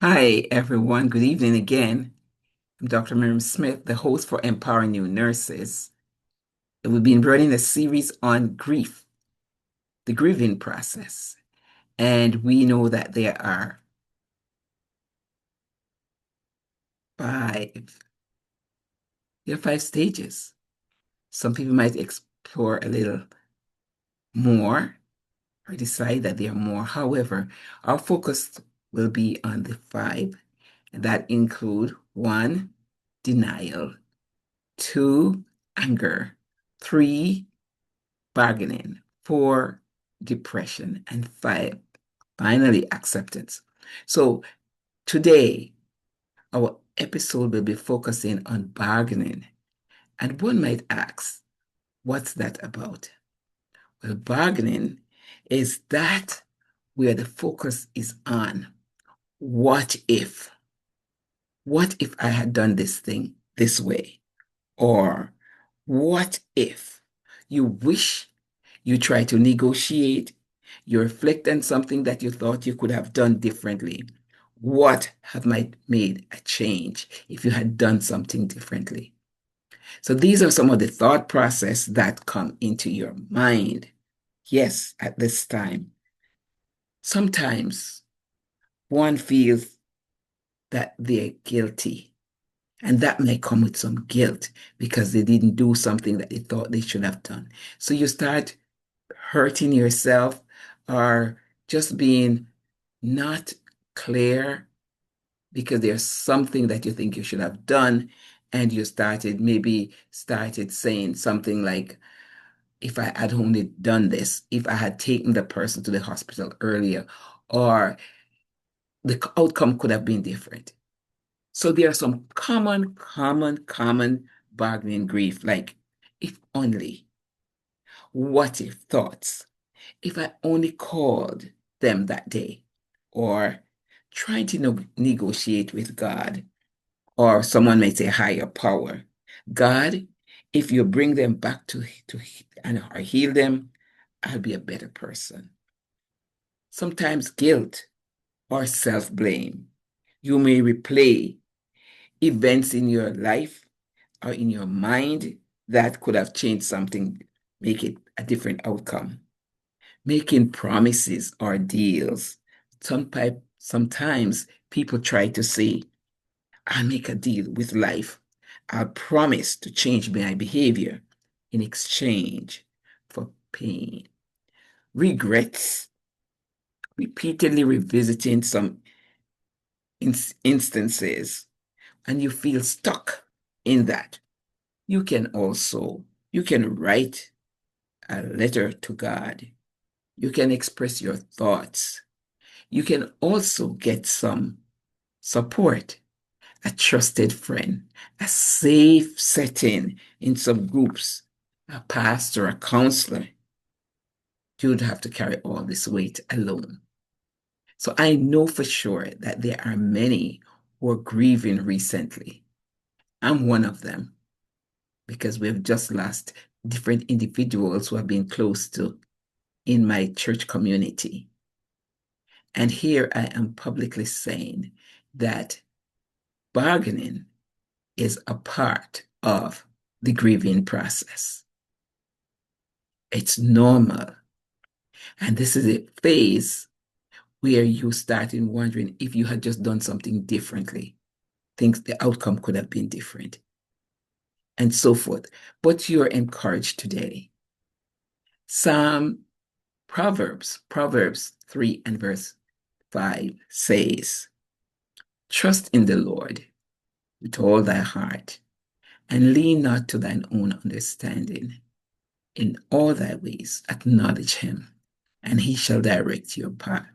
Hi, everyone. Good evening again. I'm Dr. Miriam Smith, the host for Empowering New Nurses. We've been running a series on grief, the grieving process. And we know that five, there are five stages. Some people might explore a little more or decide that there are more. However, our focus will be on the five that include one, denial, two, anger, three, bargaining, four, depression, and five, finally, acceptance. So today, our episode will be focusing on bargaining. And one might ask, what's that about? Well, bargaining is that where the focus is on what if? What if I had done this thing this way? Or what if you wish you try to negotiate, you reflect on something that you thought you could have done differently? What have might made a change if you had done something differently? So these are some of the thought process that come into your mind. Yes, at this time. Sometimes one feels that they're guilty, and that may come with some guilt because they didn't do something that they thought they should have done. So you start hurting yourself or just being not clear because there's something that you think you should have done. And you started saying something like, if I had only done this, if I had taken the person to the hospital earlier, or the outcome could have been different. So there are some common bargaining grief, like if only, what if thoughts, if I only called them that day, or trying to negotiate with God, or someone may say higher power. God, if you bring them back to and or heal them, I'll be a better person. Sometimes guilt or self-blame. You may replay events in your life or in your mind that could have changed something, make it a different outcome. Making promises or deals. Sometimes people try to say, I'll make a deal with life. I'll promise to change my behavior in exchange for pain. Regrets, repeatedly revisiting some instances, and you feel stuck in that. You can also, you can write a letter to God. You can express your thoughts. You can also get some support, a trusted friend, a safe setting in some groups, a pastor, a counselor. You would have to carry all this weight alone. So I know for sure that there are many who are grieving recently. I'm one of them because we've just lost different individuals who have been close to in my church community. And here I am publicly saying that bargaining is a part of the grieving process. It's normal. And this is a phase where you start in wondering if you had just done something differently, things the outcome could have been different, and so forth. But you're encouraged today. Psalm Proverbs 3 and verse 5 says, Trust in the Lord with all thy heart, and lean not to thine own understanding. In all thy ways acknowledge him, and he shall direct your path.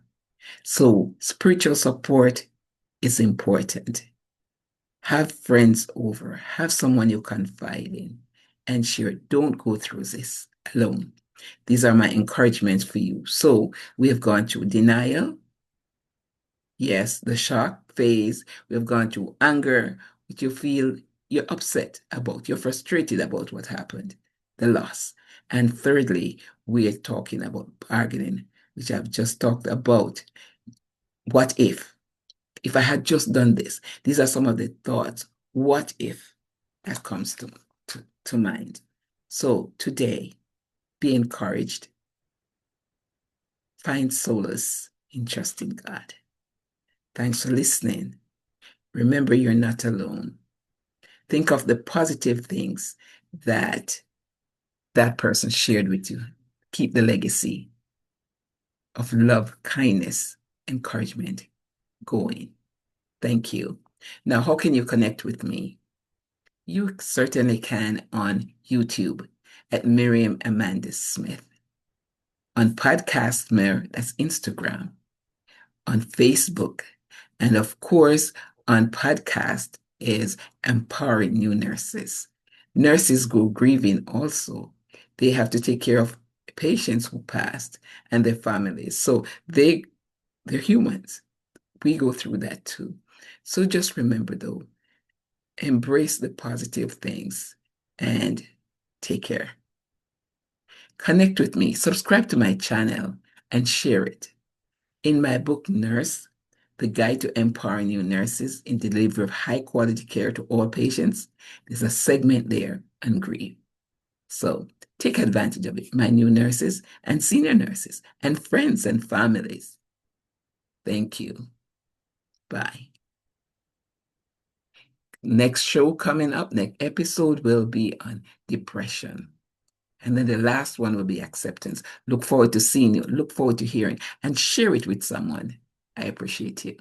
So spiritual support is important. Have friends over, have someone you confide in, and share. Don't go through this alone. These are my encouragements for you. So we have gone through denial, yes, the shock phase. We have gone through anger, which you feel you're upset about, you're frustrated about what happened, the loss. And thirdly, we are talking about bargaining, which I've just talked about. What If I had just done this, these are some of the thoughts. What if that comes to mind? So today, be encouraged. Find solace in trusting God. Thanks for listening. Remember, you're not alone. Think of the positive things that that person shared with you. Keep the legacy of love, kindness, encouragement going. Thank you. Now, how can you connect with me? You certainly can on YouTube at Miriam Amanda Smith, on Podcast Mir, that's Instagram, on Facebook, and of course, on podcast is Empowering New Nurses. Nurses go grieving also. They have to take care of patients who passed and their families. So they're humans. We go through that too. So just remember though, embrace the positive things and take care. Connect with me, subscribe to my channel, and share it. In my book, Nurse, The Guide to Empowering New Nurses in Delivery of High Quality Care to All Patients, there's a segment there on grief. So take advantage of it, my new nurses and senior nurses and friends and families. Thank you. Bye. Next show coming up, next episode will be on depression. And then the last one will be acceptance. Look forward to seeing you. Look forward to hearing and share it with someone. I appreciate you.